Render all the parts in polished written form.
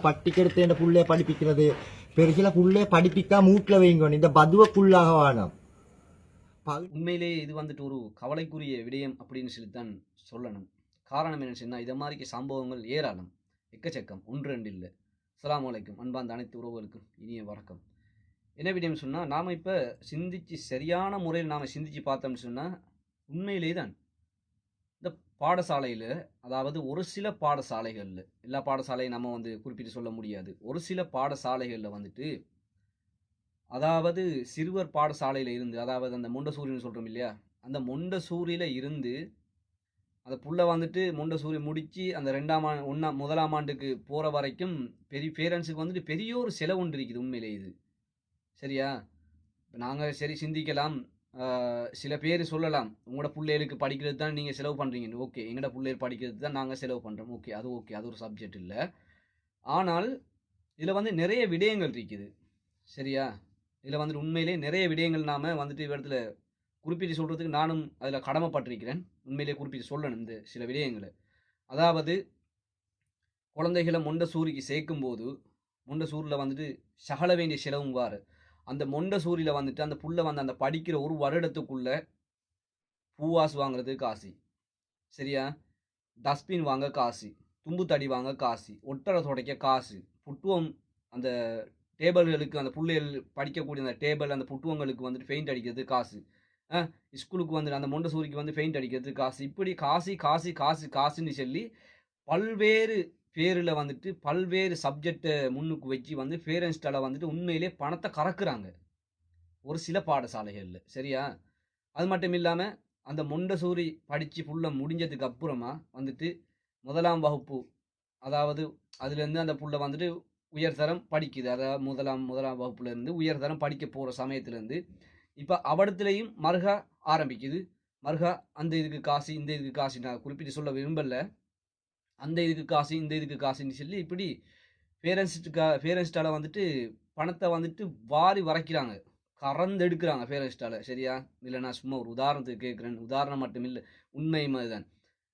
பட்டிக்கெடுத்து என் புள்ளைய படிப்பிக்கிறது பெருசில புள்ளைய படிப்பிக்கா மூட்டில் வைங்க இந்த பதுவக்குள்ளாக வானம். உண்மையிலே இது வந்துட்டு ஒரு கவலைக்குரிய விடயம் அப்படின்னு சொல்லித்தான் சொல்லணும். காரணம் என்ன சொன்னா, இதை மாதிரி சம்பவங்கள் ஏராளம், எக்கச்சக்கம், ஒன்று ரெண்டு இல்லை. அஸ்ஸலாமு அலைக்கும் அன்பார்ந்த அனைத்து உறவுகளுக்கும் இனிய வணக்கம். என்ன விடயம் சொன்னால், நாம் இப்போ சிந்திச்சு சரியான முறையில் நாம் சிந்திச்சு பார்த்தோம்னு சொன்னால், உண்மையிலே தான் இந்த பாடசாலையில், அதாவது ஒரு சில பாடசாலைகளில், எல்லா பாடசாலையும் நம்ம குறிப்பிட்டு சொல்ல முடியாது, ஒரு சில பாடசாலைகளில் வந்துட்டு, அதாவது சிறுவர் பாடசாலையில் இருந்து, அதாவது அந்த மொண்டசூரின்னு சொல்கிறோம் இல்லையா, அந்த மொண்டசூரியில் இருந்து அந்த புள்ள வந்துட்டு மொண்டசூரி முடித்து அந்த முதலாம் ஆண்டுக்கு போகிற வரைக்கும் பேரண்ட்ஸுக்கு வந்துட்டு பெரிய ஒரு செலவு ஒன்று இருக்குது. உண்மையிலே இது சரியா? இப்போ நாங்கள் சரி சிந்திக்கலாம், சில பேர் சொல்லலாம், உங்களோட பிள்ளைகளுக்கு படிக்கிறது தான் நீங்கள் செலவு பண்ணுறீங்க. ஓகே, எங்களோட பிள்ளைகள் படிக்கிறது தான் நாங்கள் செலவு பண்ணுறோம். ஓகே, அது ஒரு சப்ஜெக்ட் இல்லை. ஆனால் இதில் நிறைய விடயங்கள் இருக்குது. சரியா? இதில் உண்மையிலே நிறைய விடயங்கள் நாம் இடத்துல குறிப்பிட்டு சொல்கிறதுக்கு நானும் அதில் கடமைப்பட்டிருக்கிறேன். உண்மையிலே குறிப்பிட்டு சொல்லணும் இந்த சில விடயங்களை. அதாவது குழந்தைகளை மொண்டசூரிக்கு சேர்க்கும்போது மொண்டசூரில் சகல வேண்டிய செலவும் வாரு. அந்த மொண்டசூரியில் அந்த புள்ள அந்த படிக்கிற ஒரு வருடத்துக்குள்ள பூவாசு வாங்குறது காசு. சரியா? டஸ்ட்பின் வாங்க காசு, தும்பு தடி வாங்க காசு, ஒட்டரை துடைக்க காசு, புட்டுவம் அந்த டேபிள்களுக்கு அந்த பிள்ளைகள் படிக்கக்கூடிய அந்த டேபிள் அந்த புட்டுவங்களுக்கு பெயிண்ட் அடிக்கிறது காசு, ஸ்கூலுக்கு அந்த மொண்டசூரிக்கு பெயிண்ட் அடிக்கிறது காசு. இப்படி காசு காசு காசு காசுன்னு சொல்லி பல்வேறு பேரில் பல்வேறு சப்ஜெக்டை முன்னுக்கு வச்சு பேரண்ட்ஸ்டால உண்மையிலே பணத்தை கறக்குறாங்க ஒரு சில பாடசாலைகளில். சரியா? அது மட்டும் இல்லாமல் அந்த மொண்டசூரி படித்து புள்ள முடிஞ்சதுக்கு அப்புறமா முதலாம் வகுப்பு, அதாவது அதுலேருந்து அந்த புள்ள உயர்தரம் படிக்குது. அதாவது முதலாம் வகுப்புலேருந்து உயர்தரம் படிக்க போகிற சமயத்துலேருந்து இப்போ அவடத்துலேயும் மருகா ஆரம்பிக்குது. மருகா அந்த இதுக்கு காசு, இந்த இதுக்கு காசு, நான் குறிப்பிட்டு சொல்ல விரும்பல, அந்த இதுக்கு காசு, இந்த இதுக்கு காசுன்னு சொல்லி இப்படி பேரண்ட்ஸ்டால பணத்தை வாரி வரைக்கிறாங்க, கறந்து எடுக்கிறாங்க பேரண்ட்ஸ்டால. சரியா? இல்லை, நான் சும்மா ஒரு உதாரணத்துக்கு கேட்குறேன். உதாரணம் மட்டும் இல்லை, உண்மை மாதிரிதான்.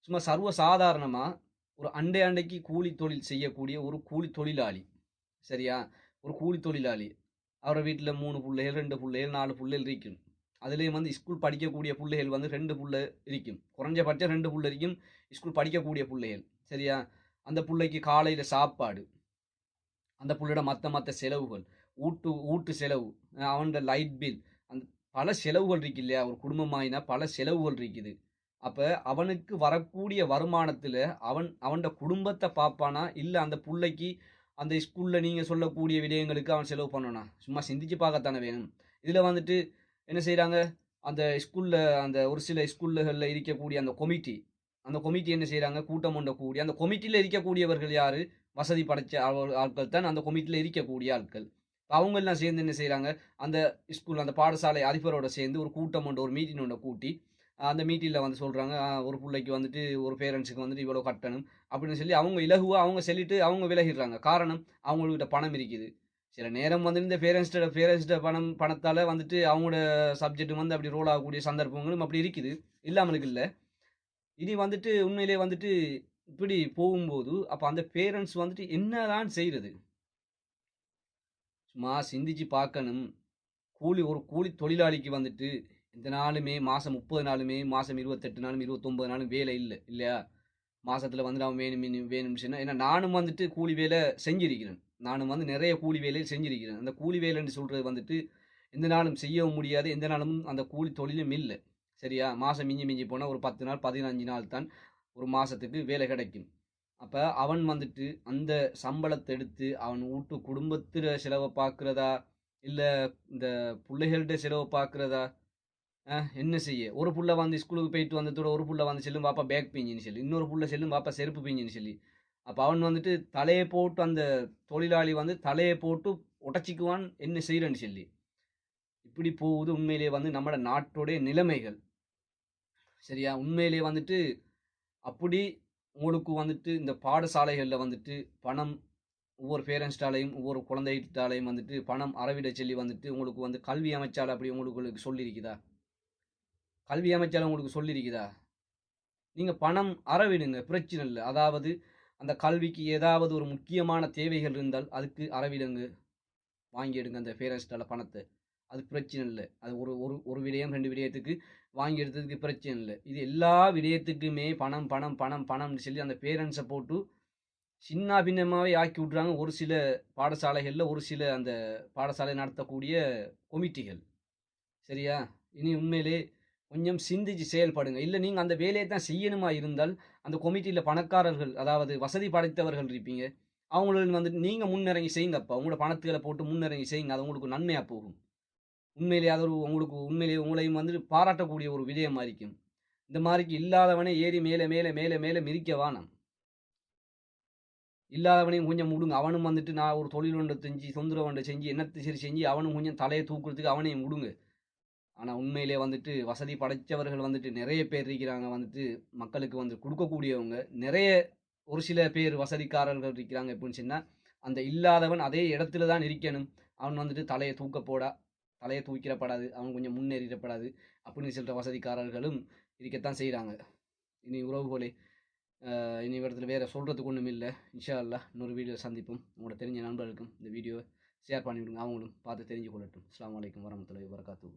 சும்மா சர்வ சாதாரணமாக ஒரு அண்டைக்கு கூலி தொழில் செய்யக்கூடிய ஒரு கூலி தொழிலாளி. சரியா? ஒரு கூலி தொழிலாளி, அவரை வீட்டில் 3 பிள்ளைகள், 2 பிள்ளைகள், 4 பிள்ளைகள் இருக்கும். அதுலேயும் ஸ்கூல் படிக்கக்கூடிய பிள்ளைகள் 2 பிள்ளை இருக்கும். குறைஞ்சபட்சம் 2 பிள்ளை இருக்கும் ஸ்கூல் படிக்கக்கூடிய பிள்ளைகள். சரியா? அந்த பிள்ளைக்கு காலையில் சாப்பாடு, அந்த பிள்ளையோட மற்ற செலவுகள், ஊட்டு செலவு, அவனோட லைட் பில், அந்த பல செலவுகள் இருக்கு இல்லையா? ஒரு குடும்பமாயினா பல செலவுகள் இருக்குது. அப்போ அவனுக்கு வரக்கூடிய வருமானத்தில் அவனோட குடும்பத்தை பார்ப்பானா, இல்லை அந்த பிள்ளைக்கு அந்த ஸ்கூலில் நீங்கள் சொல்லக்கூடிய விடயங்களுக்கு அவன் செலவு பண்ணனா? சும்மா சிந்திச்சு பார்க்கத்தானே வேணும். இதில் என்ன செய்கிறாங்க, அந்த ஸ்கூலில் அந்த ஒரு சில ஸ்கூல்களில் இருக்கக்கூடிய அந்த கொமிட்டி என்ன செய்கிறாங்க, கூட்டம் கொண்ட கூடி அந்த கொமிட்டியில் இருக்கக்கூடியவர்கள் யார்? வசதி படைச்ச ஆட்கள் தான் அந்த கொமிட்டியில் இருக்கக்கூடிய ஆட்கள். அவங்கெல்லாம் சேர்ந்து என்ன செய்கிறாங்க, அந்த ஸ்கூல் அந்த பாடசாலை அதிபரோட சேர்ந்து ஒரு கூட்டம் ஒன்று, ஒரு மீட்டிங் ஒன்று கூட்டி அந்த மீட்டிங்கில் சொல்கிறாங்க, ஒரு பிள்ளைக்கு ஒரு பேரண்ட்ஸுக்கு இவ்வளோ கட்டணும் அப்படின்னு சொல்லி அவங்க இலகுவாக அவங்க சொல்லிட்டு அவங்க விலகிடுறாங்க. காரணம், அவங்கள்கிட்ட பணம் இருக்குது. சில நேரம் இந்த பேரண்ட்ஸ்ட பணத்தால் அவங்களோட சப்ஜெக்ட் அப்படி ரோல் ஆகக்கூடிய சந்தர்ப்பங்களும் அப்படி இருக்குது, இல்லாமலுக்கு இல்லை. இனி உண்மையிலே இப்படி போகும்போது அப்போ அந்த பேரண்ட்ஸ் என்னதான் செய்கிறது? சும்மா சிந்திச்சு பார்க்கணும். ஒரு கூலி தொழிலாளிக்கு இந்த நாளுமே மாதம் 30 நாளுமே, மாதம் 28 நாளும் 29 நாளும் வேலை இல்லை இல்லையா? மாதத்தில் அவன் வேணும்னு சொன்னால், ஏன்னா நானும் கூலி வேலை செஞ்சிருக்கிறேன். நானும் நிறைய கூலி வேலையில் செஞ்சிருக்கிறேன். அந்த கூலி வேலைன்னு சொல்கிறது எந்த நாளும் செய்யவும் முடியாது, எந்த நாளும் அந்த கூலி தொழிலும் இல்லை. சரியா? மாதம் மிஞ்சி போனால் ஒரு 10 நாள் 15 நாள் தான் ஒரு மாதத்துக்கு வேலை கிடைக்கும். அப்போ அவன் அந்த சம்பளத்தை எடுத்து அவன் வீட்டு குடும்பத்தில் செலவை பார்க்குறதா, இல்லை இந்த பிள்ளைகள்கிட்ட செலவை பார்க்குறதா? என்ன செய்ய? ஒரு புள்ள ஸ்கூலுக்கு போயிட்டு வந்ததோட ஒரு புள்ள செல்லும் பாப்பா பேக் பிஞ்சின்னு சொல்லி, இன்னொரு புள்ள செல்லும் பாப்பா செருப்பு பிஞ்சின்னு சொல்லி. அப்போ அவன் தலையை போட்டு அந்த தொழிலாளி தலையை போட்டு உடச்சிக்குவான், என்ன செய்கிறேன்னு சொல்லி. இப்படி போகுது உண்மையிலே நம்மளோட நாட்டோடைய நிலைமைகள். சரியா? உண்மையிலே அப்படி உங்களுக்கு இந்த பாடசாலைகளில் பணம் ஒவ்வொரு பேரண்ட்ஸ்டாலையும் ஒவ்வொரு குழந்தைகிட்டாலையும் பணம் அறவிட சொல்லி உங்களுக்கு கல்வி அமைச்சால் அப்படி உங்களுக்கு சொல்லியிருக்குதா? கல்வி அமைச்சாலும் உங்களுக்கு சொல்லியிருக்குதா? நீங்கள் பணம் அறவிடுங்க, பிரச்சனை இல்லை. அதாவது அந்த கல்விக்கு ஏதாவது ஒரு முக்கியமான தேவைகள் இருந்தால் அதுக்கு அறவிலங்கு வாங்கி எடுங்க அந்த பேரண்ட்ஸ்டால பணத்தை. அது பிரச்சனை இல்ல. அது ஒரு ஒரு ஒரு விடயம் 2 விடயத்துக்கு வாங்கி எடுத்ததுக்கு பிரச்சனை இல்ல. இது எல்லா விடயத்துக்குமே பணம், பணம், பணம், பணம்னு சொல்லி அந்த பேரண்ட்ஸ போட்டு சின்னா பின்னமாவே ஆக்கி விட்றாங்க. ஒரு சில பாடசாலைகள்ல, ஒரு சில அந்த பாடசாலை நடத்தக்கூடிய கொமிட்டிகள். சரியா? இனி உண்மையிலே கொஞ்சம் சிந்திச்சு செயல்படுங்க. இல்ல நீங்க அந்த வேலைய தான் செய்யணுமா இருந்தால், அந்த கொமிட்டில பணக்காரர்கள், அதாவது வசதி படைத்தவர்கள் இருப்பீங்க. அவங்களும் வந்துட்டு நீங்க முன்னிறங்கி செய்யுங்கப்பா. உங்களோட பணத்துகள போட்டு முன்னிறங்கி செய்யுங்க. அது உங்களுக்கு நன்மையா போகும். உண்மையிலேயே அது ஒரு உங்களுக்கு உண்மையிலேயே உங்களையும் வந்துட்டு பாராட்டக்கூடிய ஒரு விடயமா இருக்கும். இந்த மாரிக்கு இல்லாதவனே ஏறி மேல, மேல, மேல, மேல மிதிக்க வானம். இல்லாதவனையும் கொஞ்சம் விடுங்க. அவனும் வந்துட்டு நான் ஒரு தொழில் ஒன்று செஞ்சு, தொந்தரவு ஒன்றை செஞ்சு, என்னத்த சரி செஞ்சு அவனும் கொஞ்சம் தலைய தூக்குறதுக்கு அவனையும் விடுங்க. ஆனா உண்மையிலே வந்துட்டு வசதி படைச்சவர்கள் வந்துட்டு நெறைய பேர் இருக்கிறாங்க வந்துட்டு மக்களுக்கு வந்து குடுக்கக்கூடியவங்க. நெறைய ஒரு சில பேர் வசதிக்காரர்கள் இருக்கிறாங்க எப்டின்னு சொன்னா, அந்த இல்லாதவன் அதே இடத்துல தான் இருக்கணும். அவன் வந்துட்டு தலைய தூக்கிடப்படாது. அவன் கொஞ்சம் முன்னேறிறப்படாது. அப்படின்னு சொல்ற வசதிக்காரர்களும் இருக்கத்தான் செய்றாங்க. இனி உறவுகளே, இனி இவரிடத்துல வேற சொல்றதுக்கு ஒண்ணும் இல்ல. இன்ஷா அல்லாஹ் இன்னொரு வீடியோல சந்திப்போம். உங்களோட தெரிஞ்ச நண்பர்களுக்கும் இந்த வீடியோவ ஷேர் பண்ணி விடுங்க. அவங்களும் பார்த்து தெரிஞ்சு கொள்ளட்டும். அஸ்ஸலாமு அலைக்கும் வரஹ்மத்துல்லாஹி வபரகாத்துஹு.